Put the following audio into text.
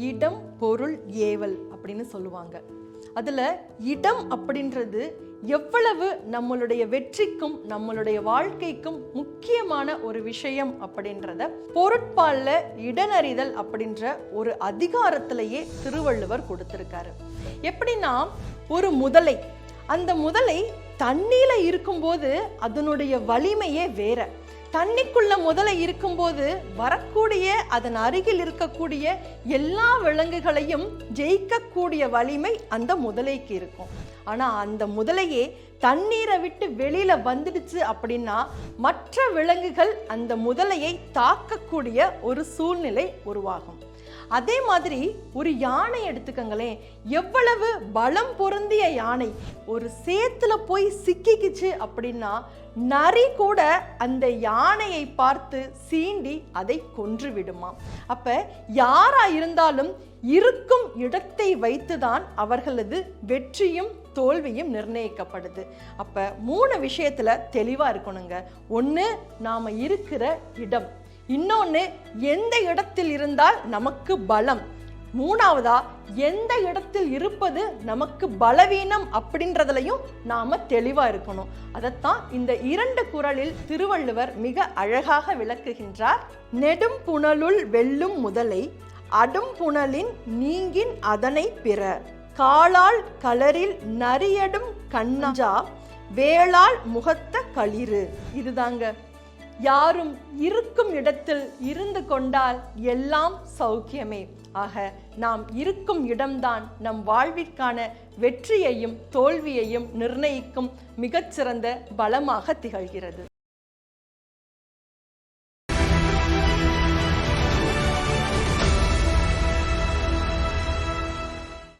இடம் பொருள் ஏவல் அப்படின்னு சொல்லுவாங்க. அதுல இடம் அப்படின்றது எவ்வளவு நம்மளுடைய வெற்றிக்கும் நம்மளுடைய வாழ்க்கைக்கும் முக்கியமான ஒரு விஷயம் அப்படின்றத பொருட்பால்ல இடனறிதல் அப்படின்ற ஒரு அதிகாரத்திலேயே திருவள்ளுவர் கொடுத்திருக்காரு. எப்படின்னா, ஒரு முதலை, அந்த முதலை தண்ணீல இருக்கும்போது அதனுடைய வலிமையே வேற. தண்ணிக்குள்ள முதலை இருக்கும்போது வரக்கூடிய அதன் அருகில் இருக்கக்கூடிய எல்லா விலங்குகளையும் ஜெயிக்கக்கூடிய வலிமை அந்த முதலைக்கு இருக்கும். ஆனா அந்த முதலையே தண்ணீரை விட்டு வெளியில வந்துடுச்சு அப்படின்னா மற்ற விலங்குகள் அந்த முதலையை தாக்கக்கூடிய ஒரு சூழ்நிலை உருவாகும். அதே மாதிரி ஒரு யானை எடுத்துக்கங்களேன், எவ்வளவு பலம் பொருந்திய யானை ஒரு சேத்துல போய் சிக்கிக்குச்சு அப்படின்னா நரி கூட அந்த யானையை பார்த்து சீண்டி அதை கொன்று விடுமா. அப்ப யாரா இருந்தாலும் இருக்கும் இடத்தை வைத்துதான் அவர்களது வெற்றியும் தோல்வியும் நிர்ணயிக்கப்படுது. அப்ப 3 விஷயத்துல தெளிவா இருக்கணுங்க. ஒண்ணு, நாம இருக்கிற இடம். இன்னொன்னு, எந்த இடத்தில் இருந்தால் நமக்கு பலம். மூணாவதா, எந்த இடத்தில் இருப்பது நமக்கு பலவீனம் அப்படின்றதுலையும் நாம தெளிவா இருக்கணும். அதைத்தான் இந்த 2 குறளில் திருவள்ளுவர் மிக அழகாக விளக்குகின்றார். நெடும் புனலுள் வெல்லும் முதலை அடும் புனலின் நீங்கின் அதனை பிற காலால் களரில் நரியடும் கண்ணஞ்சா வேளால் முகத்த களிறு. இதுதாங்க, யாரும் இருக்கும் இடத்தில் இருந்து கொண்டால் எல்லாம் சௌக்கியமே. ஆக நாம் இருக்கும் இடம்தான் நம் வாழ்விற்கான வெற்றியையும் தோல்வியையும் நிர்ணயிக்கும் மிகச்சிறந்த பலமாக திகழ்கிறது.